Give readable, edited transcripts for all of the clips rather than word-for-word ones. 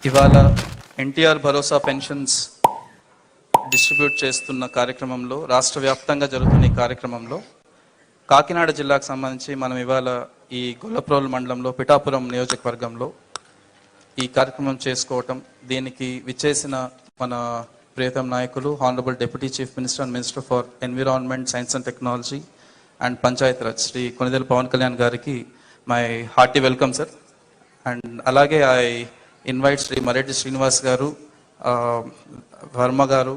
ఇవాళ ఎన్టీఆర్ భరోసా pensions distribute చేస్తున్న కార్యక్రమంలో రాష్ట్ర వ్యాప్తంగా జరుగుతున్న ఈ కార్యక్రమంలో కాకినాడ జిల్లాకు సంబంధించి మనం ఇవాళ ఈ గొల్లప్రోలు మండలంలో పిఠాపురం నియోజకవర్గంలో ఈ కార్యక్రమం చేసుకోవటం, దీనికి విచ్చేసిన మన ప్రియతమ నాయకులు honourable deputy chief minister and minister for environment, science and technology and panchayat raj Shri Konidela Pawan Kalyan గారికి my hearty welcome sir. And అలాగే I invite Shri Mareddy Srinivas garu, Varma garu,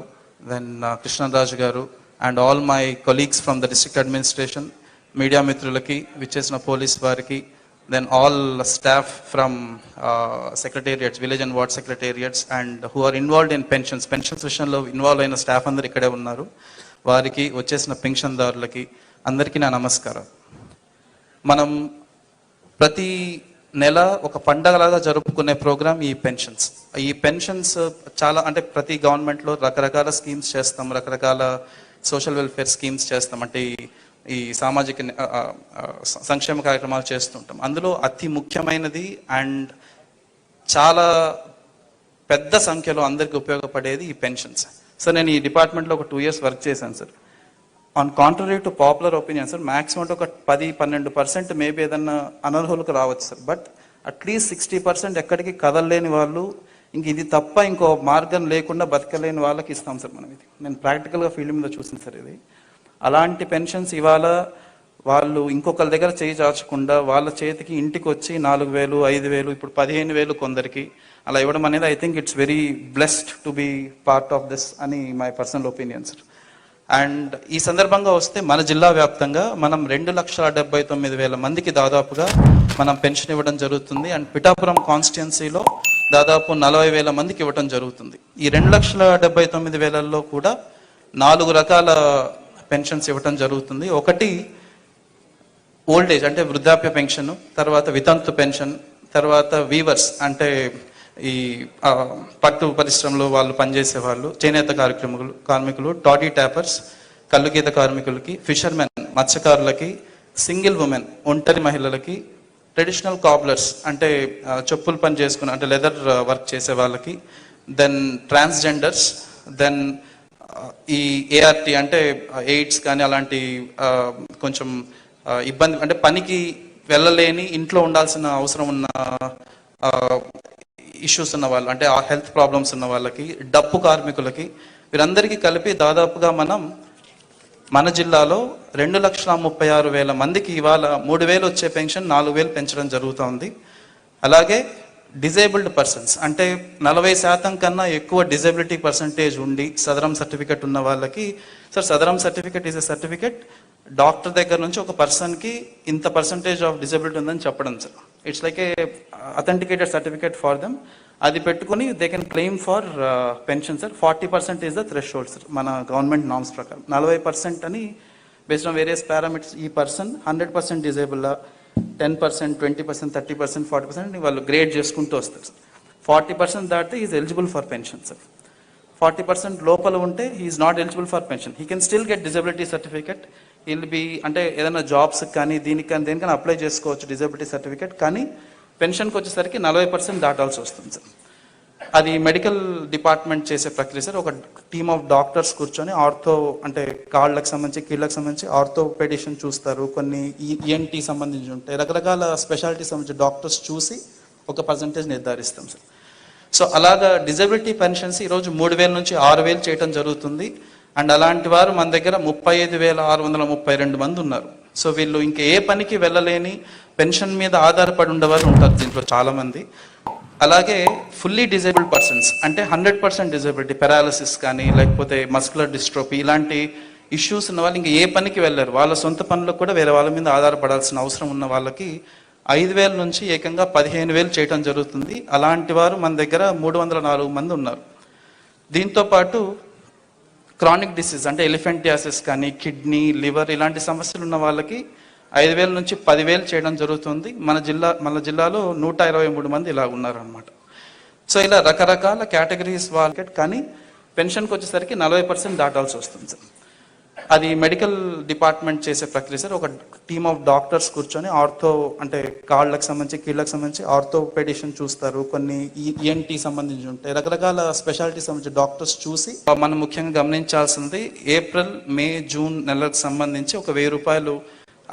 then Krishnaraju garu and all my colleagues from the district administration, media మిత్రులకి, విచ్చేసిన పోలీస్ వారికి, then all staff from secretariats, village and ward secretariats and who are involved in pensions విషయంలో involve అయిన staff అందరు ఇక్కడే ఉన్నారు. వారికి, వచ్చేసిన పెన్షన్దారులకి అందరికీ నా నమస్కారం. మనం ప్రతి నెల ఒక పండగలాగా జరుపుకునే ప్రోగ్రామ్ ఈ పెన్షన్స్. ఈ పెన్షన్స్ చాలా అంటే ప్రతి గవర్నమెంట్లో రకరకాల స్కీమ్స్ చేస్తాం, రకరకాల సోషల్ వెల్ఫేర్ స్కీమ్స్ చేస్తాం, అంటే ఈ సామాజిక సంక్షేమ కార్యక్రమాలు చేస్తుంటాం. అందులో అతి ముఖ్యమైనది అండ్ చాలా పెద్ద సంఖ్యలో అందరికీ ఉపయోగపడేది ఈ పెన్షన్స్. సార్, నేను ఈ డిపార్ట్మెంట్లో ఒక 2 years వర్క్ చేశాను sir. On contrary to popular opinion sir, maximum ఒక 10-12% మేబీ ఏదన్నా అనర్హులకు రావచ్చు సార్. బట్ అట్లీస్ట్ 60% ఎక్కడికి కదలలేని వాళ్ళు, ఇంక ఇది తప్ప ఇంకో మార్గం లేకుండా బతకలేని వాళ్ళకి ఇస్తాం సార్ మనం. ఇది నేను ప్రాక్టికల్గా ఫీల్డ్ మీద చూసాను సార్. ఇది అలాంటి పెన్షన్స్ ఇవాళ వాళ్ళు ఇంకొకరి దగ్గర చేయి చాచకుండా వాళ్ళ చేతికి ఇంటికి వచ్చి 4,000, 5,000, ఇప్పుడు 15,000 కొందరికి అలా ఇవ్వడం అనేది I think it's very blessed to be part of this అని my personal opinion sir. And ఈ సందర్భంగా వస్తే మన జిల్లా వ్యాప్తంగా మనం 2,79,000 మందికి దాదాపుగా మనం పెన్షన్ ఇవ్వడం జరుగుతుంది. అండ్ పిఠాపురం కాన్స్టిట్యున్సీలో దాదాపు 40,000 మందికి ఇవ్వడం జరుగుతుంది. ఈ 2,79,000లో కూడా 4 రకాల పెన్షన్స్ ఇవ్వటం జరుగుతుంది. ఒకటి ఓల్డ్ ఏజ్ అంటే వృద్ధాప్య పెన్షన్, తర్వాత వితంతు పెన్షన్, తర్వాత వీవర్స్ అంటే ఈ పట్టు పరిశ్రమలో వాళ్ళు పనిచేసే వాళ్ళు, చేనేత కార్మికులు, టాడీ ట్యాపర్స్, కల్లుగీత కార్మికులకి, ఫిషర్మెన్ మత్స్యకారులకి, సింగిల్ ఉమెన్ ఒంటరి మహిళలకి, ట్రెడిషనల్ కాబ్లర్స్ అంటే చెప్పులు పని చేసుకుని అంటే లెదర్ వర్క్ చేసే వాళ్ళకి, దెన్ ట్రాన్స్జెండర్స్, దెన్ ఈ ఏఆర్టీ అంటే ఎయిడ్స్ కానీ అలాంటి కొంచెం ఇబ్బంది అంటే పనికి వెళ్ళలేని ఇంట్లో ఉండాల్సిన అవసరం ఉన్న ఇష్యూస్ ఉన్న వాళ్ళు అంటే ఆ హెల్త్ ప్రాబ్లమ్స్ ఉన్న వాళ్ళకి, డప్పు కార్మికులకి, వీరందరికీ కలిపి దాదాపుగా మనం మన జిల్లాలో 2,36,000 మందికి ఇవాళ 3,000 వచ్చే పెన్షన్ 4,000 పెంచడం జరుగుతుంది. అలాగే డిజేబుల్డ్ పర్సన్స్ అంటే 40% కన్నా ఎక్కువ డిజబిలిటీ పర్సంటేజ్ ఉండి సదరం సర్టిఫికెట్ ఉన్న వాళ్ళకి, sir Sadaram certificate is a certificate doctor దగ్గర నుంచి ఒక పర్సన్కి ఇంత పర్సంటేజ్ ఆఫ్ డిజబిలిటీ ఉందని చెప్పడం sir. It's like A authenticated certificate for them. అది పెట్టుకుని they can claim for pension sir. 40% is the thresh hold sir మన గవర్నమెంట్ నామ్స్ ప్రకారం. 40% అని బేస్డ్ ఆన్ వేరియస్ పారామీటర్స్ ఈ పర్సన్ 100% డిజేబుల్, 10%, 20%, 30%, 40% వాళ్ళు గ్రేడ్ చేసుకుంటూ వస్తారు సార్. 40% దాటితే is eligible for pension sir. 40% లోపల ఉంటే he's not eligible for pension. He can still get disability certificate. Will be అంటే ఏదైనా జాబ్స్ కానీ దేనికైనా అప్లై చేసుకోవచ్చు డిజబిలిటీ సర్టిఫికెట్. కానీ పెన్షన్కి వచ్చేసరికి 40% దాటాల్సి వస్తుంది సార్. అది మెడికల్ డిపార్ట్మెంట్ చేసే ప్రక్రియ సార్. ఒక టీమ్ ఆఫ్ డాక్టర్స్ కూర్చొని ఆర్థో అంటే కాళ్ళకు సంబంధించి కీళ్ళకు సంబంధించి ఆర్థోపెడిషన్ చూస్తారు, కొన్ని ఈఎన్టీ సంబంధించి ఉంటాయి, రకరకాల స్పెషాలిటీ సంబంధించి డాక్టర్స్ చూసి ఒక పర్సంటేజ్ నిర్ధారిస్తాం సార్. సో అలాగా డిజబిలిటీ పెన్షన్స్ ఈరోజు 3,000 నుంచి 6,000 చేయడం జరుగుతుంది. అండ్ అలాంటి వారు మన దగ్గర 35,632 మంది ఉన్నారు. సో వీళ్ళు ఇంకా ఏ పనికి వెళ్ళలేని పెన్షన్ మీద ఆధారపడి ఉండేవారు ఉంటారు దీంట్లో చాలామంది. అలాగే ఫుల్లీ డిజేబుల్డ్ పర్సన్స్ అంటే 100% డిజబిలిటీ, పెరాలసిస్ కానీ లేకపోతే మస్కులర్ డిస్ట్రోఫీ ఇలాంటి ఇష్యూస్ ఉన్న వాళ్ళు ఇంకా ఏ పనికి వెళ్ళారు, వాళ్ళ సొంత పనులకు కూడా వేరే వాళ్ళ మీద ఆధారపడాల్సిన అవసరం ఉన్న వాళ్ళకి 5,000 నుంచి ఏకంగా 15,000 చేయడం జరుగుతుంది. అలాంటి వారు మన దగ్గర 304 మంది ఉన్నారు. దీంతోపాటు క్రానిక్ డిసీజ్ అంటే ఎలిఫెంటియాసిస్ కానీ కిడ్నీ, లివర్ ఇలాంటి సమస్యలు ఉన్న వాళ్ళకి 5,000 నుంచి 10,000 చేయడం జరుగుతుంది. మన జిల్లాలో 123 మంది ఇలా ఉన్నారనమాట. సో ఇలా రకరకాల కేటగిరీస్ వాళ్ళకి కానీ పెన్షన్కి వచ్చేసరికి 40% దాటాల్సి వస్తుంది సార్. అది మెడికల్ డిపార్ట్మెంట్ చేసే ప్రక్రియ సార్. ఒక టీమ్ ఆఫ్ డాక్టర్స్ కూర్చొని ఆర్థో అంటే కాళ్ళకు సంబంధించి కీళ్ళకి సంబంధించి ఆర్థోపెడిషన్ చూస్తారు, కొన్ని ఈఎన్టీ సంబంధించి ఉంటాయి, రకరకాల స్పెషాలిటీ సంబంధించి డాక్టర్స్ చూసి మనం ముఖ్యంగా గమనించాల్సింది ఏప్రిల్ మే జూన్ నెలలకు సంబంధించి ఒక ₹1000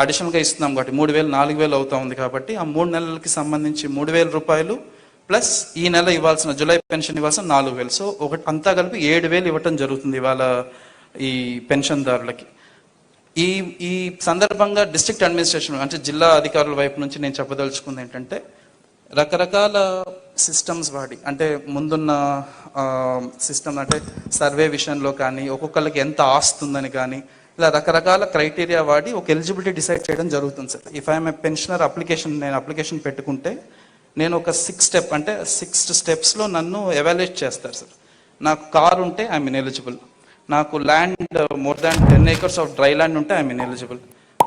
అడిషనల్గా ఇస్తున్నాం కాబట్టి 3000 4000 అవుతా ఉంది కాబట్టి ఆ 3 నెలలకి సంబంధించి ₹3000 ప్లస్ ఈ నెల ఇవ్వాల్సిన జూలై పెన్షన్ ఇవ్వాల్సిన 4000, సో ఒకటి అంతా కలిపి 7000 ఇవ్వటం జరుగుతుంది ఇవాళ ఈ పెన్షన్దారులకి. ఈ ఈ సందర్భంగా డిస్ట్రిక్ట్ అడ్మినిస్ట్రేషన్ అంటే జిల్లా అధికారుల వైపు నుంచి నేను చెప్పదలుచుకుంది ఏంటంటే రకరకాల సిస్టమ్స్ వాడి అంటే ముందున్న సిస్టమ్ అంటే సర్వే విషయంలో కానీ ఒక్కొక్కరికి ఎంత ఆస్తుందని కానీ ఇలా రకరకాల క్రైటీరియా వాడి ఒక ఎలిజిబిలిటీ డిసైడ్ చేయడం జరుగుతుంది sir. If I'm a pensioner నేను అప్లికేషన్ పెట్టుకుంటే నేను ఒక 6 స్టెప్స్లో నన్ను ఎవాల్యుయేట్ చేస్తారు సార్. నాకు కారు ఉంటే ఐఎమ్ ఇన్ఎలిజిబుల్, నాకు land more than 10 acres of dry land ఉంటే ఐఎమ్ ఇన్ఎలిజిబుల్,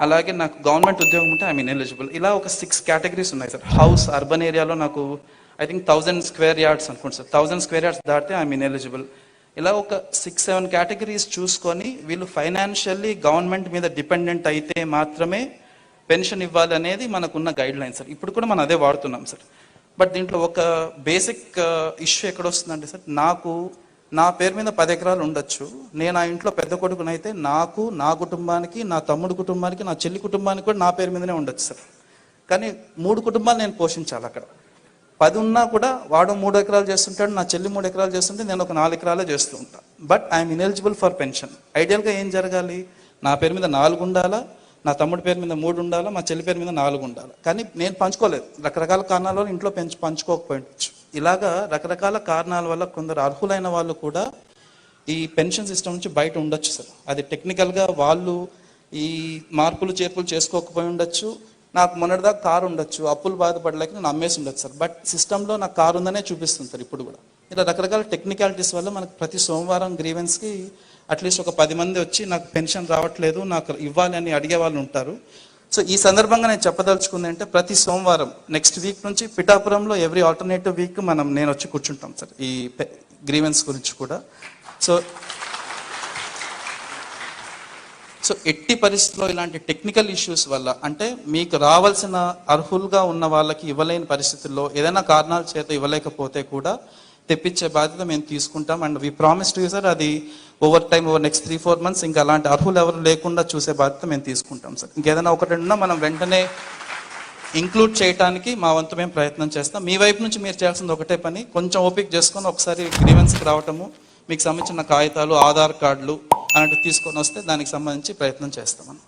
అలాగే నాకు గవర్నమెంట్ ఉద్యోగం ఉంటే ఐఎమ్ ఇన్ఎలిజిబుల్. ఇలా ఒక 6 కేటగిరీస్ ఉన్నాయి సార్. హౌస్ అర్బన్ ఏరియాలో నాకు ఐ థింక్ 1000 square yards అనుకోండి సార్, 1000 square yards దాటితే ఐఎమ్ ఇన్ఎలిజిబుల్. ఇలా ఒక 6-7 కేటగిరీస్ చూసుకొని వీళ్ళు ఫైనాన్షియల్లీ గవర్నమెంట్ మీద డిపెండెంట్ అయితే మాత్రమే పెన్షన్ ఇవ్వాలి అనేది మనకున్న గైడ్ లైన్ సార్. ఇప్పుడు కూడా మనం అదే వాడుతున్నాం సార్. బట్ దీంట్లో ఒక బేసిక్ ఇష్యూ ఎక్కడ వస్తుందంటే సార్, నాకు నా పేరు మీద 10 ఎకరాలు ఉండొచ్చు, నేను ఆ ఇంట్లో పెద్ద కొడుకునైతే నాకు, నా కుటుంబానికి, నా తమ్ముడు కుటుంబానికి, నా చెల్లి కుటుంబానికి కూడా నా పేరు మీదనే ఉండొచ్చు సార్. కానీ 3 కుటుంబాలు నేను పోషించాలి. అక్కడ 10 ఉన్నా కూడా వాడు 3 ఎకరాలు చేస్తుంటాడు, నా చెల్లి 3 ఎకరాలు చేస్తుంటే నేను ఒక 4 ఎకరాలే చేస్తూ ఉంటాను. But I'm ineligible for pension. ఐడియల్గా ఏం జరగాలి, నా పేరు మీద 4 ఉండాలా, నా తమ్ముడి పేరు మీద 3 ఉండాలా, మా చెల్లి పేరు మీద 4 ఉండాలి. కానీ నేను పంచుకోలేదు, రకరకాల కారణాల వల్ల ఇంట్లో పంచుకోకపోవచ్చు. ఇలాగా రకరకాల కారణాల వల్ల కొందరు అర్హులైన వాళ్ళు కూడా ఈ పెన్షన్ సిస్టమ్ నుంచి బయట ఉండొచ్చు సార్. అది టెక్నికల్గా వాళ్ళు ఈ మార్పులు చేర్పులు చేసుకోకపోయి ఉండొచ్చు. నాకు మొన్నటిదాకా కారు ఉండొచ్చు, అప్పులు బాధపడలేక నేను అమ్మేసి ఉండొచ్చు సార్. బట్ సిస్టంలో నాకు కారు ఉందనే చూపిస్తుంది సార్ ఇప్పుడు కూడా. ఇలా రకరకాల టెక్నికాలిటీస్ వల్ల మనకు ప్రతి సోమవారం గ్రీవెన్స్కి అట్లీస్ట్ ఒక 10 మంది వచ్చి నాకు పెన్షన్ రావట్లేదు, నాకు ఇవ్వాలి అని అడిగే వాళ్ళు ఉంటారు. సో ఈ సందర్భంగా నేను చెప్పదలుచుకుంది అంటే ప్రతి సోమవారం నెక్స్ట్ వీక్ నుంచి పిఠాపురంలో ఎవ్రీ ఆల్టర్నేటివ్ వీక్ నేను వచ్చి కూర్చుంటాం సార్ ఈ గ్రీవెన్స్ గురించి కూడా. సో ఎట్టి పరిస్థితుల్లో ఇలాంటి టెక్నికల్ ఇష్యూస్ వల్ల అంటే మీకు రావాల్సిన అర్హులుగా ఉన్న వాళ్ళకి ఇవ్వలేని పరిస్థితుల్లో ఏదైనా కారణాల చేత ఇవ్వలేకపోతే కూడా తెప్పించే బాధ్యత మేము తీసుకుంటాం. And we promise to you sir, అది ఓవర్ నెక్స్ట్ 3-4 months ఇంకా అలాంటి అర్హులు ఎవరు లేకుండా చూసే బాధ్యత మేము తీసుకుంటాం సార్. ఇంకేదైనా ఒకటి ఉన్నా మనం వెంటనే ఇంక్లూడ్ చేయడానికి మా వంతు మేము ప్రయత్నం చేస్తాం. మీ వైపు నుంచి మీరు చేయాల్సింది ఒకటే పని, కొంచెం ఓపిక చేసుకొని ఒకసారి గ్రీవెన్స్కి రావటము, మీకు సంబంధించిన కాగితాలు, ఆధార్ కార్డులు అలాంటివి తీసుకొని వస్తే దానికి సంబంధించి ప్రయత్నం చేస్తామని.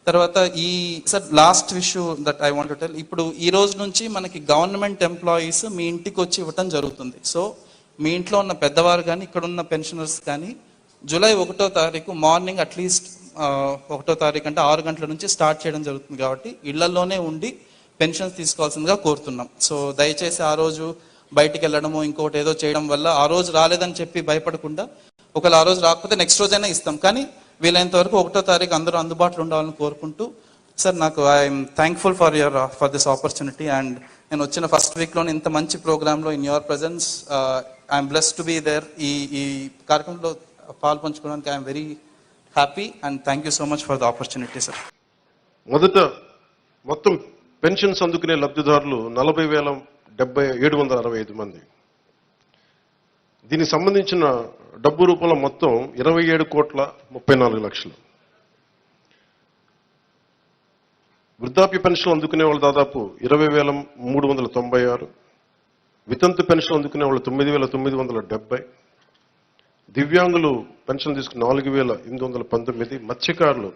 తర్వాత ఈ sir last issue that I want to tell, ఇప్పుడు ఈ రోజు నుంచి మనకి గవర్నమెంట్ ఎంప్లాయీస్ మీ ఇంటికి వచ్చి ఇవ్వటం జరుగుతుంది. సో మీ ఇంట్లో ఉన్న పెద్దవారు కానీ ఇక్కడ ఉన్న పెన్షనర్స్ కానీ జూలై 1వ తారీఖు మార్నింగ్ అట్లీస్ట్ 1వ తారీఖు అంటే 6 గంటల నుంచి స్టార్ట్ చేయడం జరుగుతుంది కాబట్టి ఇళ్లలోనే ఉండి పెన్షన్స్ తీసుకోవాల్సిందిగా కోరుతున్నాం. సో దయచేసి ఆ రోజు బయటికి వెళ్ళడము ఇంకోటి ఏదో చేయడం వల్ల ఆ రోజు రాలేదని చెప్పి భయపడకుండా, ఒకవేళ ఆ రోజు రాకపోతే నెక్స్ట్ రోజైనా ఇస్తాం, కానీ వీలైనంత వరకు 1వ తారీఖు అందరూ అందుబాటులో ఉండాలని కోరుకుంటూ సార్, నాకు I'm thankful for this opportunity. And నేను వచ్చిన ఫస్ట్ వీక్లోనే ఇంత మంచి ప్రోగ్రాంలో in your presence I'm blessed to be there. ఈ కార్యక్రమంలో పాల్పంచుకోవడానికి I'm very happy and thank you so much for the opportunity sir. మొదట మొత్తం పెన్షన్స్ అందుకునే లబ్ధిదారులు 40,765 మంది. దీనికి సంబంధించిన డబ్బు రూపంలో మొత్తం 27,34,00,000. వృద్ధాప్య పెన్షన్ అందుకునే వాళ్ళు దాదాపు 20,396, వితంతు పెన్షన్ అందుకునే వాళ్ళు 9,970, దివ్యాంగులు పెన్షన్ తీసుకుని 4,819, మత్స్యకారులు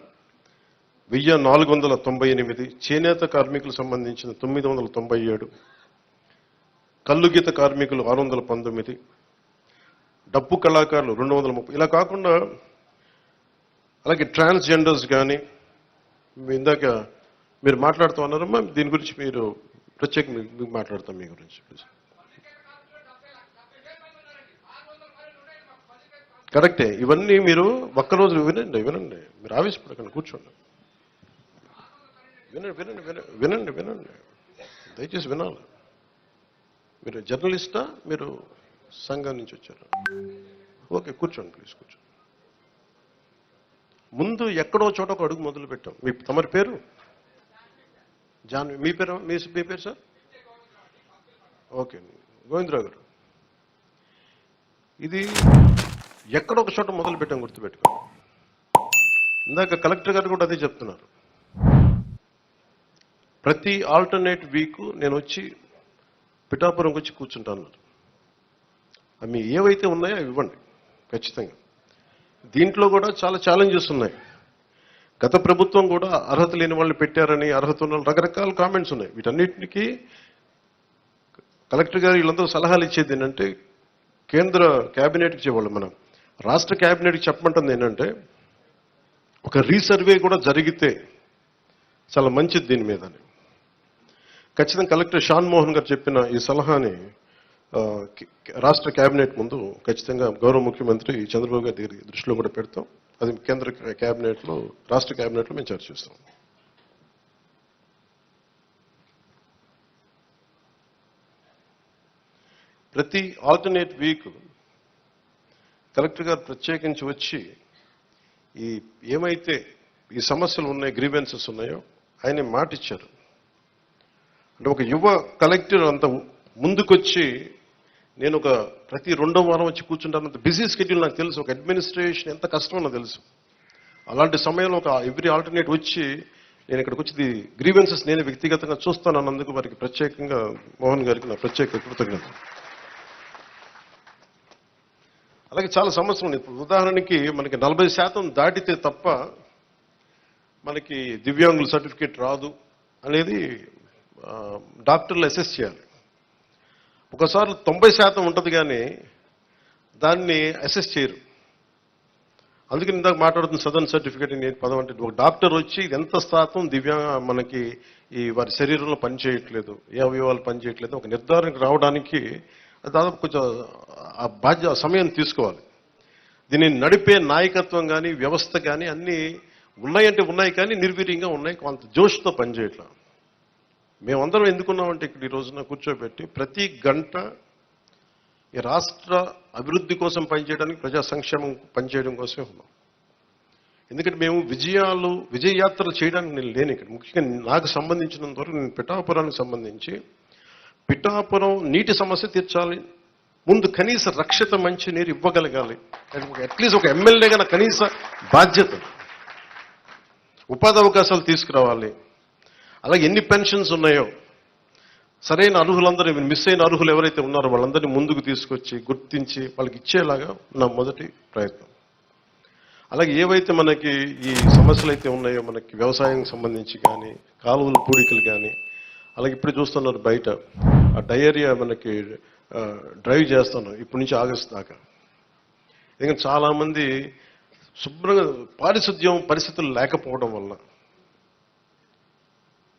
1,498, చేనేత కార్మికులకు సంబంధించిన 997, కల్లుగీత కార్మికులు 619, డప్పు కళాకారులు 230. ఇలా కాకుండా అలాగే ట్రాన్స్జెండర్స్ కానీ ఇందాక మీరు మాట్లాడుతూ ఉన్నారమ్మా, దీని గురించి మీరు ప్రత్యేకంగా మీకు మాట్లాడతాం మీ గురించి. కరెక్టే, ఇవన్నీ మీరు ఒక్కరోజు వినండి, మీరు ఆవేశపడకండి, కూర్చోండి, వినండి, దయచేసి వినాలి. మీరు జర్నలిస్టా, మీరు సంఘం నుంచి వచ్చారు? ఓకే, కూర్చోండి ప్లీజ్, కూర్చోండి. ముందు ఎక్కడో చోట ఒక అడుగు మొదలు పెట్టాం. మీ తమరి పేరు జాన్, మీ పేరు మీ పేరు సార్? ఓకే, గోవిందరావు గారు. ఇది ఎక్కడో ఒక చోట మొదలు పెట్టాం, గుర్తుపెట్టుకో. ఇందాక కలెక్టర్ గారు కూడా అదే చెప్తున్నారు. ప్రతి ఆల్టర్నేట్ వీక్ నేను వచ్చి పిఠాపురంకి వచ్చి కూర్చుంటాను. అవి ఏవైతే ఉన్నాయో అవి ఇవ్వండి ఖచ్చితంగా. దీంట్లో కూడా చాలా ఛాలెంజెస్ ఉన్నాయి. గత ప్రభుత్వం కూడా అర్హత లేని వాళ్ళని పెట్టారని, అర్హత ఉన్న రకరకాల కామెంట్స్ ఉన్నాయి. వీటన్నిటికీ కలెక్టర్ గారు వీళ్ళందరూ సలహాలు ఇచ్చేది ఏంటంటే, కేంద్ర క్యాబినెట్కి చెప్పాలి, మనం రాష్ట్ర క్యాబినెట్కి చెప్పమంటుంది ఏంటంటే, ఒక రీసర్వే కూడా జరిగితే చాలా మంచిది దీని మీద. ఖచ్చితంగా కలెక్టర్ షాన్ మోహన్ గారు చెప్పిన ఈ సలహాని రాష్ట్ర కేబినెట్ ముందు ఖచ్చితంగా గౌరవ ముఖ్యమంత్రి చంద్రబాబు గారి దగ్గర దృష్టిలో కూడా పెడతాం. అది కేంద్ర కేబినెట్లో, రాష్ట్ర కేబినెట్లో మేము చర్చిస్తాం. ప్రతి ఆల్టర్నేట్ వీక్ కలెక్టర్ గారు ప్రత్యేకించి వచ్చి ఈ ఏమైతే ఈ సమస్యలు ఉన్నాయి, గ్రీవెన్సెస్ ఉన్నాయో ఆయన మాట ఇచ్చారు. అంటే ఒక యువ కలెక్టర్ అంత ముందుకొచ్చి, నేను ఒక ప్రతి రెండో వారం వచ్చి కూర్చుంటానంత బిజీ స్కెడ్యూల్ నాకు తెలుసు. ఒక అడ్మినిస్ట్రేషన్ ఎంత కష్టమో నాకు తెలుసు. అలాంటి సమయంలో ఒక ఎవ్రీ ఆల్టర్నేట్ వచ్చి నేను ఇక్కడికి వచ్చి గ్రీవెన్సెస్ నేను వ్యక్తిగతంగా చూస్తానన్నందుకు వారికి ప్రత్యేకంగా మోహన్ గారికి నా ప్రత్యేక కృతజ్ఞత. అలాగే చాలా సమస్యలు ఉన్నాయి. ఇప్పుడు ఉదాహరణకి మనకి 40% దాటితే తప్ప మనకి దివ్యాంగుల సర్టిఫికేట్ రాదు అనేది డాక్టర్లు అసెస్ చేయాలి. ఒకసారి 90% ఉంటుంది కానీ దాన్ని అసెస్ చేయరు. అందుకని ఇందాక మాట్లాడుతున్న సదరన్ సర్టిఫికేట్ నేను పదం అంటే, ఒక డాక్టర్ వచ్చి ఎంత శాతం మనకి ఈ వారి శరీరంలో పనిచేయట్లేదు, ఏ అవయవాలు పనిచేయట్లేదు ఒక నిర్ధారణకు రావడానికి దాదాపు కొంచెం ఆ సమయం తీసుకోవాలి. దీన్ని నడిపే నాయకత్వం కానీ వ్యవస్థ కానీ అన్నీ ఉన్నాయంటే ఉన్నాయి, కానీ నిర్వీర్యంగా ఉన్నాయి, కొంత జోష్తో పనిచేయట్లా. మేమందరం ఎందుకున్నామంటే ఇక్కడ ఈ రోజున కూర్చోబెట్టి ప్రతి గంట ఈ రాష్ట్ర అభివృద్ధి కోసం పనిచేయడానికి, ప్రజా సంక్షేమం పనిచేయడం కోసమే ఉన్నాం. ఎందుకంటే మేము విజయయాత్రలు చేయడానికి నేను లేను ఇక్కడ. ముఖ్యంగా నాకు సంబంధించినంత వరకు నేను పిఠాపురానికి సంబంధించి పిఠాపురం నీటి సమస్య తీర్చాలి, ముందు కనీస రక్షిత మంచి నీరు ఇవ్వగలగాలి, అట్లీస్ట్ ఒక ఎమ్మెల్యేగా నా కనీస బాధ్యత. ఉపాధి అవకాశాలు తీసుకురావాలి. అలాగే ఎన్ని పెన్షన్స్ ఉన్నాయో సరైన అర్హులందరూ, మిస్ అయిన అర్హులు ఎవరైతే ఉన్నారో వాళ్ళందరినీ ముందుకు తీసుకొచ్చి గుర్తించి వాళ్ళకి ఇచ్చేలాగా నా మొదటి ప్రయత్నం. అలాగే ఏవైతే మనకి ఈ సమస్యలు అయితే ఉన్నాయో, మనకి వ్యవసాయం సంబంధించి కానీ, కాలువల పూడికలు కానీ, అలాగే ఇప్పుడు చూస్తున్నారు బయట ఆ డయేరియా మనకి డ్రైవ్ చేస్తున్నాం ఇప్పటి నుంచి ఆగస్టు దాకా. ఎందుకంటే చాలామంది శుభ్రంగా పారిశుద్ధ్యం పరిస్థితులు లేకపోవడం వల్ల.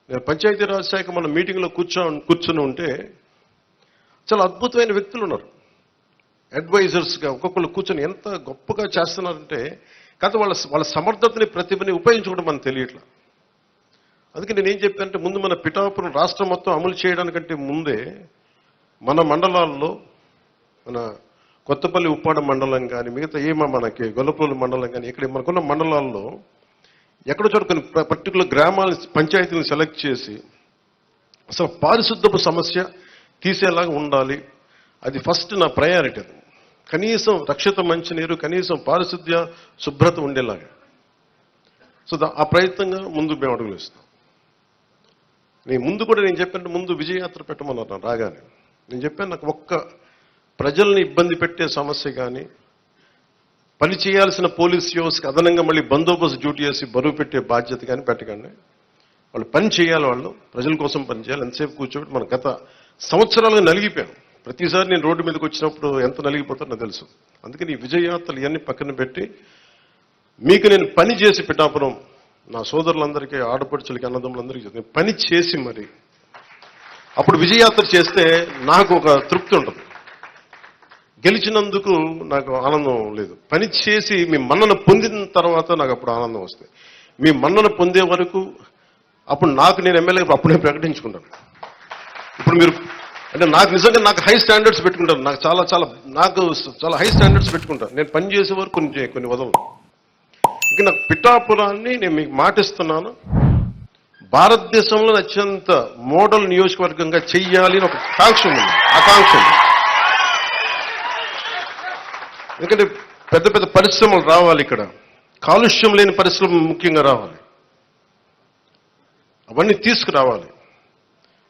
నేను పంచాయతీరాజ్ శాఖ మన మీటింగ్లో కూర్చొని ఉంటే చాలా అద్భుతమైన వ్యక్తులు ఉన్నారు, అడ్వైజర్స్గా ఒక్కొక్కరు కూర్చొని ఎంత గొప్పగా చేస్తున్నారంటే, కాదు వాళ్ళ సమర్థతని ప్రతిభని ఉపయోగించుకోవడం మనకు తెలియట్లా. అందుకే నేనేం చెప్పానంటే, ముందు మన పిఠాపురం రాష్ట్రం మొత్తం అమలు చేయడానికంటే ముందే మన మండలాల్లో, మన కొత్తపల్లి ఉప్పాడ మండలం కానీ, మిగతా మనకి గొల్లపల్లి మండలం కానీ, ఇక్కడ మనకున్న మండలాల్లో ఎక్కడో చోట కొన్ని పర్టికులర్ గ్రామాల పంచాయతీలను సెలెక్ట్ చేసి అసలు పారిశుద్ధపు సమస్య తీసేలాగా ఉండాలి. అది ఫస్ట్ నా ప్రయారిటీ. అది కనీసం రక్షిత మంచినీరు, కనీసం పారిశుద్ధ్య శుభ్రత ఉండేలాగా. సో ఆ ప్రయత్నంగా ముందు మేము అడుగులు ఇస్తాం. ముందు కూడా నేను చెప్పాను, ముందు విజయయాత్ర పెట్టమన్నారు రాగానే. నేను చెప్పాను, నాకు ఒక్క ప్రజల్ని ఇబ్బంది పెట్టే సమస్య కానీ, పని చేయాల్సిన పోలీస్ వ్యవస్థకి అదనంగా మళ్ళీ బందోబస్తు డ్యూటీ చేసి బరువు పెట్టే బాధ్యత కానీ పెట్టకండి. వాళ్ళు పని చేయాలి, వాళ్ళు ప్రజల కోసం పని చేయాలి. ఎంతసేపు కూర్చోబెట్టి మనం గత సంవత్సరాలుగా నలిగిపోయాం. ప్రతిసారి నేను రోడ్డు మీదకి వచ్చినప్పుడు ఎంత నలిగిపోతారో నాకు తెలుసు. అందుకని ఈ విజయయాత్రలు ఇవన్నీ పక్కన పెట్టి మీకు నేను పని చేసి పిఠాపురం నా సోదరులందరికీ, ఆడపడుచులకి, అన్నదమ్ములందరికీ పని చేసి మరి అప్పుడు విజయయాత్ర చేస్తే నాకు ఒక తృప్తి ఉంటుంది. గెలిచినందుకు నాకు ఆనందం లేదు, పని చేసి మీ మన్నన పొందిన తర్వాత నాకు అప్పుడు ఆనందం వస్తుంది. మీ మన్నన పొందే వరకు అప్పుడు నేను ఎమ్మెల్యే అప్పుడే ప్రకటించుకుంటాను. ఇప్పుడు మీరు అంటే నాకు హై స్టాండర్డ్స్ పెట్టుకుంటాను. నాకు చాలా హై స్టాండర్డ్స్ పెట్టుకుంటాను. నేను పని చేసే వరకు కొన్ని వదలను. ఇక నాకు పిఠాపురాన్ని నేను మీకు మాటిస్తున్నాను, భారతదేశంలో అత్యంత మోడల్ నియోజకవర్గంగా చెయ్యాలి అని ఒక ఆకాంక్ష ఉంది. ఎందుకంటే పెద్ద పెద్ద పరిశ్రమలు రావాలి, ఇక్కడ కాలుష్యం లేని పరిశ్రమలు ముఖ్యంగా రావాలి, అవన్నీ తీసుకురావాలి.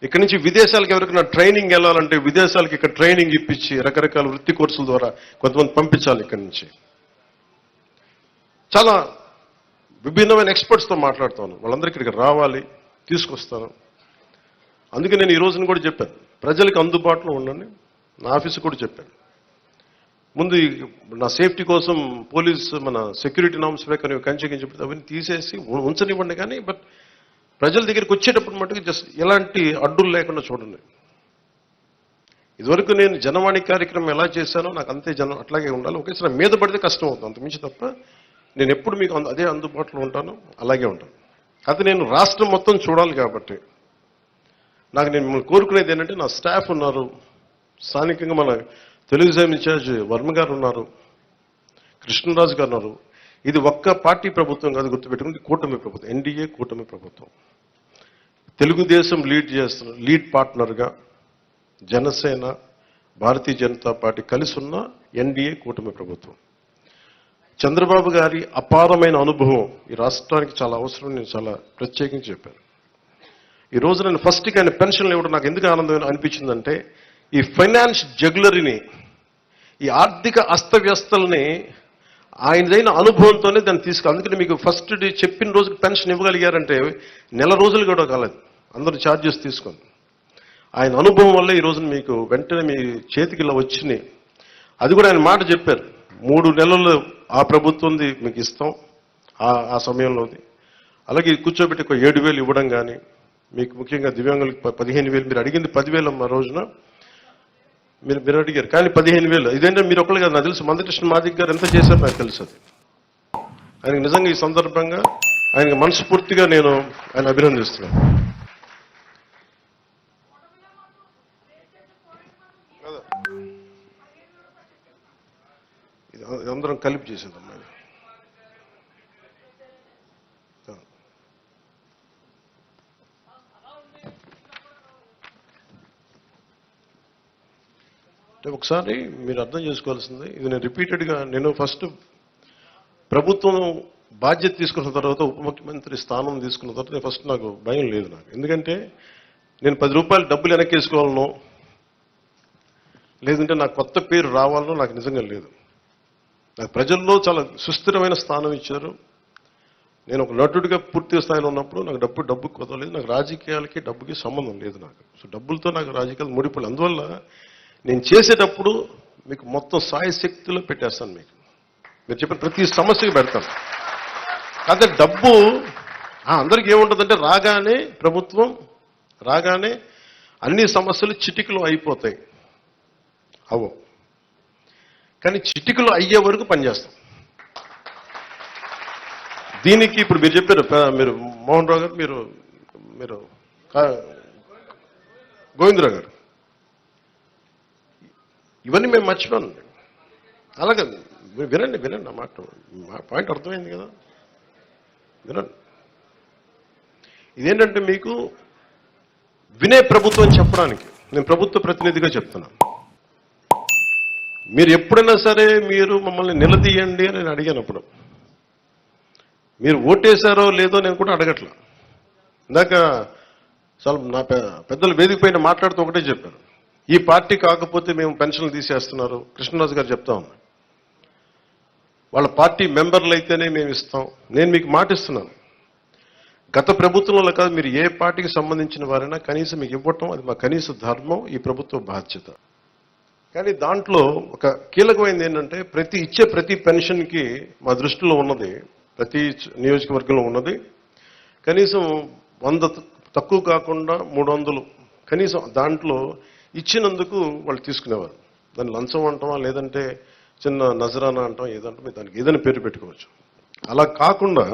ఇక్కడి నుంచి విదేశాలకు ఎవరికైనా ట్రైనింగ్ వెళ్ళాలంటే విదేశాలకు ఇక్కడ ట్రైనింగ్ ఇప్పించి రకరకాల వృత్తి కోర్సుల ద్వారా కొంతమంది పంపించాలి. ఇక్కడి నుంచి చాలా విభిన్నమైన ఎక్స్పర్ట్స్తో మాట్లాడుతాను, వాళ్ళందరికీ ఇక్కడికి రావాలి, తీసుకొస్తాను. అందుకే నేను ఈ రోజున కూడా చెప్పాను, ప్రజలకు అందుబాటులో ఉండండి. నా ఆఫీసు కూడా చెప్పాను, ముందు నా సేఫ్టీ కోసం పోలీస్ మన సెక్యూరిటీ నామ్స్ ప్రకారం కంచెకించి అవన్నీ తీసేసి ఉంచనివ్వండి, కానీ బట్ ప్రజల దగ్గరికి వచ్చేటప్పుడు మటుకు జస్ట్ ఎలాంటి అడ్డులు లేకుండా చూడండి. ఇదివరకు నేను జనవాణి కార్యక్రమం ఎలా చేశానో నాకు అంతే జనం అట్లాగే ఉండాలి. ఒకేసారి మీద పడితే కష్టం అవుతుంది, అంతమించి తప్ప నేను ఎప్పుడు మీకు అదే అందుబాటులో ఉంటాను, అలాగే ఉంటాను. అయితే నేను రాష్ట్రం మొత్తం చూడాలి కాబట్టి నాకు నేను మిమ్మల్ని కోరుకునేది ఏంటంటే, నా స్టాఫ్ ఉన్నారు, స్థానికంగా మన తెలుగుదేశం ఇన్ఛార్జ్ వర్మ గారు ఉన్నారు, కృష్ణరాజు గారు ఉన్నారు. ఇది ఒక్క పార్టీ ప్రభుత్వం కాదు, గుర్తుపెట్టుకుంది, కూటమి ప్రభుత్వం, ఎన్డీఏ కూటమి ప్రభుత్వం. తెలుగుదేశం లీడ్ పార్ట్నర్గా జనసేన, భారతీయ జనతా పార్టీ కలిసి ఉన్న ఎన్డీఏ కూటమి ప్రభుత్వం. చంద్రబాబు గారి అపారమైన అనుభవం ఈ రాష్ట్రానికి చాలా అవసరం, నేను చాలా ప్రత్యేకించి చెప్పాను. ఈ రోజు నేను ఫస్ట్కి ఆయన పెన్షన్లు ఇవ్వడం నాకు ఎందుకు ఆనందం అనిపించిందంటే, ఈ ఫైనాన్స్ జగ్యులరీని, ఈ ఆర్థిక అస్తవ్యస్తల్ని ఆయనదైన అనుభవంతోనే దాన్ని అందుకని మీకు ఫస్ట్ డే చెప్పిన రోజుకి పెన్షన్ ఇవ్వగలిగారంటే నెల రోజులు కూడా కాలేదు, అందరూ ఛార్జెస్ తీసుకొని. ఆయన అనుభవం వల్ల ఈ రోజున మీకు వెంటనే మీ చేతికి ఇలా వచ్చినాయి. అది కూడా ఆయన మాట చెప్పారు, 3 నెలలు ఆ ప్రభుత్వంది మీకు ఇస్తాం ఆ సమయంలోది. అలాగే కూర్చోబెట్టి ఒక 7,000 ఇవ్వడం కానీ, మీకు ముఖ్యంగా దివ్యాంగులకు 15,000, మీరు అడిగింది 10,000 ఆ రోజున మీరు అడిగారు, కానీ 15,000. ఇదేంటంటే మీరు ఒకళ్ళు కాదు, నాకు తెలుసు మందకృష్ణ మాదిక్ గారు ఎంత చేశారో నాకు తెలుసు. అది ఆయనకు నిజంగా ఈ సందర్భంగా ఆయనకు మనస్ఫూర్తిగా నేను ఆయన అభినందిస్తున్నాను. ఇది అందరం కలిపి చేసేదమ్మా. ఒకసారి మీరు అర్థం చేసుకోవాల్సింది, ఇది నేను రిపీటెడ్గా నేను ఫస్ట్ ప్రభుత్వం బాధ్యత తీసుకున్న తర్వాత, ఉప ముఖ్యమంత్రి స్థానం తీసుకున్న తర్వాత ఫస్ట్ నాకు భయం లేదు నాకు. ఎందుకంటే నేను 10 రూపాయలు డబ్బులు వెనక్కేసుకోవాలనో లేదంటే నాకు కొత్త పేరు రావాలనో నాకు నిజంగా లేదు. నాకు ప్రజల్లో చాలా సుస్థిరమైన స్థానం ఇచ్చారు. నేను ఒక నటుడిగా పూర్తి స్థాయిలో ఉన్నప్పుడు నాకు డబ్బు కొదలేదు. నాకు రాజకీయాలకి డబ్బుకి సంబంధం లేదు నాకు. సో డబ్బులతో నాకు రాజకీయాలు ముడిపడలేదు. అందువల్ల నేను చేసేటప్పుడు మీకు మొత్తం సాయశక్తిలో పెట్టేస్తాను. మీరు చెప్పిన ప్రతి సమస్యకి పెడతాను. అదే డబ్బు అందరికీ ఏముంటుందంటే, ప్రభుత్వం రాగానే అన్ని సమస్యలు చిటికలో అయిపోతాయి. కానీ చిటికలో అయ్యే వరకు పనిచేస్తాం. దీనికి ఇప్పుడు మీరు చెప్పారు, మీరు మోహన్ రావు గారు, మీరు గోవిందరావు గారు, ఇవన్నీ మేము మర్చిపోను. అలాగే వినండి నా మాట, మా పాయింట్ అర్థమైంది కదా, వినండి. ఇదేంటంటే మీకు వినే ప్రభుత్వం చెప్పడానికి నేను ప్రభుత్వ ప్రతినిధిగా చెప్తున్నాను. మీరు ఎప్పుడైనా సరే మీరు మమ్మల్ని నిలదీయండి అని నేను అడిగానప్పుడు, మీరు ఓటేశారో లేదో నేను కూడా అడగట్లా. ఇందాక చాలా నా పెద్దలు వేదిక పైన మాట్లాడుతూ ఒకటే చెప్పారు, ఈ పార్టీ కాకపోతే మేము పెన్షన్లు తీసేస్తున్నారు. కృష్ణరాజు గారు చెప్తా ఉన్నారు, వాళ్ళ పార్టీ మెంబర్లు అయితేనే మేము ఇస్తాం. నేను మీకు మాటిస్తున్నాను, గత ప్రభుత్వంలో కాదు, మీరు ఏ పార్టీకి సంబంధించిన వారైనా కనీసం మీకు ఇవ్వటం అది మా కనీస ధర్మం, ఈ ప్రభుత్వ బాధ్యత. కానీ దాంట్లో ఒక కీలకమైనది ఏంటంటే, ప్రతి పెన్షన్కి మా దృష్టిలో ఉన్నది, ప్రతి నియోజకవర్గంలో ఉన్నది కనీసం 100 తక్కువ కాకుండా 300 కనీసం దాంట్లో ఇచ్చినందుకు వాళ్ళు తీసుకునేవారు. దాన్ని లంచం అంటామా లేదంటే చిన్న నజరానా అంటాం, ఏదంటే దానికి ఏదైనా పేరు పెట్టుకోవచ్చు. అలా కాకుండా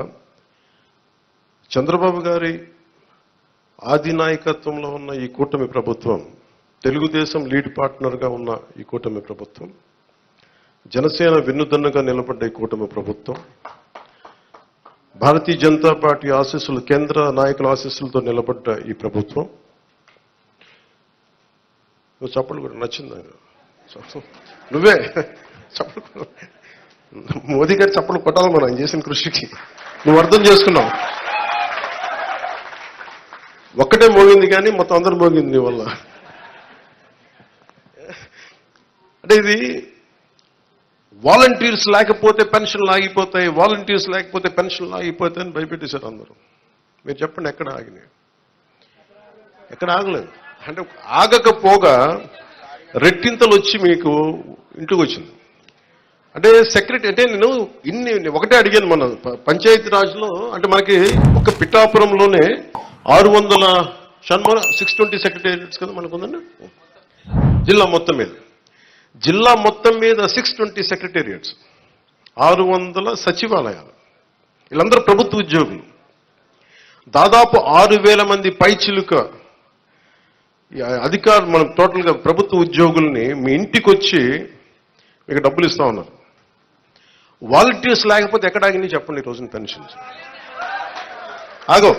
చంద్రబాబు గారి ఆది నాయకత్వంలో ఉన్న ఈ కూటమి ప్రభుత్వం, తెలుగుదేశం లీడ్ పార్ట్నర్గా ఉన్న ఈ కూటమి ప్రభుత్వం, జనసేన వెన్నుదన్నుగా నిలబడ్డ ఈ కూటమి ప్రభుత్వం, భారతీయ జనతా పార్టీ ఆశీస్సులు, కేంద్ర నాయకుల ఆశీస్సులతో నిలబడ్డ ఈ ప్రభుత్వం. నువ్వు చప్పట్లు కూడా నచ్చింది నాకు. నువ్వే చప్పట్లు, మోదీ గారి చప్పట్లు కొట్టాలి మనం ఆయన చేసిన కృషికి. నువ్వు అర్థం చేసుకున్నావు. ఒక్కటే మోగింది కానీ మొత్తం అందరూ మోగింది నీ వల్ల. అంటే ఇది వాలంటీర్స్ లేకపోతే పెన్షన్లు ఆగిపోతాయి, వాలంటీర్స్ లేకపోతే పెన్షన్లు ఆగిపోతాయి అని భయపెట్టేశారు అందరూ. మీరు చెప్పండి ఎక్కడ ఆగినాయి? ఎక్కడ ఆగలేదు. అంటే ఆగకపోగా రెట్టింతలు వచ్చి మీకు ఇంటికి వచ్చింది. అంటే సెక్రటరీ అంటే నేను ఒకటే అడిగాను మన పంచాయతీ రాజ్లో. అంటే మనకి ఒక పిఠాపురంలోనే 600 షణ్ముఖ 620 సెక్రటేరియట్స్ కదా మనకు ఉందండి జిల్లా మొత్తం మీద. జిల్లా మొత్తం మీద 620 సెక్రటేరియట్స్, 600 సచివాలయాలు. వీళ్ళందరూ ప్రభుత్వ ఉద్యోగులు. దాదాపు 6,000 మంది పైచిలుక అధికారులు, మనం టోటల్గా ప్రభుత్వ ఉద్యోగుల్ని మీ ఇంటికి వచ్చి మీకు డబ్బులు ఇస్తా ఉన్నారు. వాలంటీర్స్ లేకపోతే ఎక్కడ ఆగినాయి చెప్పండి ఈ రోజున పెన్షన్స్? ఆగో.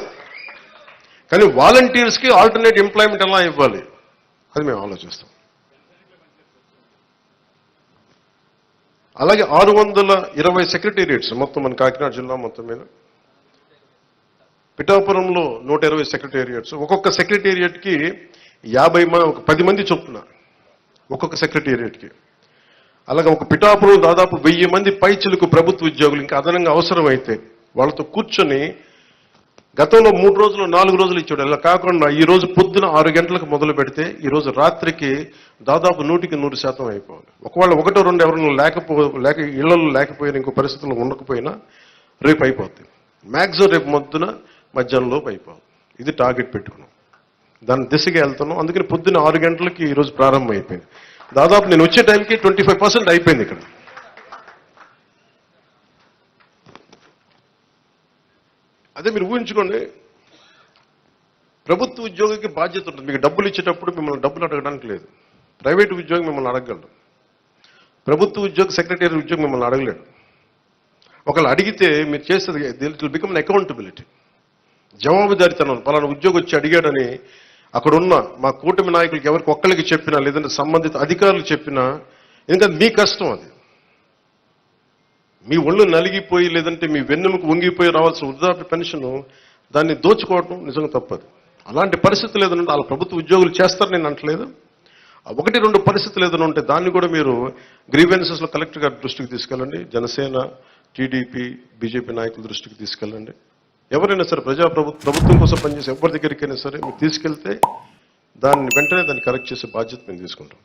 కానీ వాలంటీర్స్కి ఆల్టర్నేట్ ఎంప్లాయ్మెంట్ ఎలా ఇవ్వాలి అది మేము ఆలోచిస్తాం. అలాగే 620 సెక్రటేరియట్స్ మొత్తం మన కాకినాడ జిల్లా మొత్తం మీద. పిఠాపురంలో 120 సెక్రటేరియట్స్. ఒక్కొక్క సెక్రటేరియట్కి 10 మంది చొప్పున ఒక్కొక్క సెక్రటేరియట్కి. అలాగే ఒక పిఠాపురం దాదాపు 1000 మంది పైచిలకు ప్రభుత్వ ఉద్యోగులు ఇంకా అదనంగా అవసరమైతే వాళ్ళతో కూర్చొని గతంలో 3 రోజులు 4 రోజులు ఇచ్చాడు. అలా కాకుండా ఈ రోజు పొద్దున 6 గంటలకు మొదలు పెడితే ఈ రోజు రాత్రికి దాదాపు 100% అయిపోవాలి. ఒకవేళ 1-2 ఎవరైనా లేక ఇళ్లలో లేకపోయినా, ఇంకో పరిస్థితుల్లో ఉండకపోయినా రేపు అయిపోద్ది. మ్యాక్సిమం రేపు మొద్దున మధ్యాహ్నంలోపు అయిపోవాలి. ఇది టార్గెట్ పెట్టుకున్నాం, దాని దిశగా వెళ్తున్నాం. అందుకని పొద్దున్న 6 గంటలకి ఈ రోజు ప్రారంభం అయిపోయింది. దాదాపు నేను వచ్చే టైంకి 25% అయిపోయింది ఇక్కడ. అదే మీరు ఊహించుకోండి, ప్రభుత్వ ఉద్యోగికి బాధ్యత ఉంటుంది. మీకు డబ్బులు ఇచ్చేటప్పుడు మిమ్మల్ని డబ్బులు అడగడానికి లేదు. ప్రైవేట్ ఉద్యోగి మిమ్మల్ని అడగలడు. ప్రభుత్వ ఉద్యోగి, సెక్రటరీ ఉద్యోగి మిమ్మల్ని అడగలేడు. ఒకళ్ళు అడిగితే మీరు చేసేది ఇట్ విల్ బికమ్ అకౌంటబిలిటీ, జవాబుదారీతనం. పలానా ఉద్యోగి వచ్చి అడిగాడని అక్కడున్న మా కూటమి నాయకులకి ఎవరికి ఒక్కరికి చెప్పినా, లేదంటే సంబంధిత అధికారులు చెప్పినా, ఎందుకంటే మీ కష్టం అది. మీ ఒళ్ళు నలిగిపోయి లేదంటే మీ వెన్నెముకు వంగిపోయి రావాల్సిన వృద్ధాప్య పెన్షన్ దాన్ని దోచుకోవడం నిజంగా తప్పదు. అలాంటి పరిస్థితులు ఏదైనా వాళ్ళ ప్రభుత్వ ఉద్యోగులు చేస్తారు నేను అంటలేదు. 1-2 పరిస్థితులు ఏదైనా ఉంటే దాన్ని కూడా మీరు గ్రీవెన్సెస్లో కలెక్టర్ గారి దృష్టికి తీసుకెళ్ళండి. జనసేన, టీడీపీ, బీజేపీ నాయకుల దృష్టికి తీసుకెళ్ళండి. ఎవరైనా సరే ప్రభుత్వం కోసం పనిచేసే ఎవరి దగ్గరికైనా సరే మీరు తీసుకెళ్తే దాన్ని వెంటనే దాన్ని కరెక్ట్ చేసే బాధ్యత మేము తీసుకుంటాం.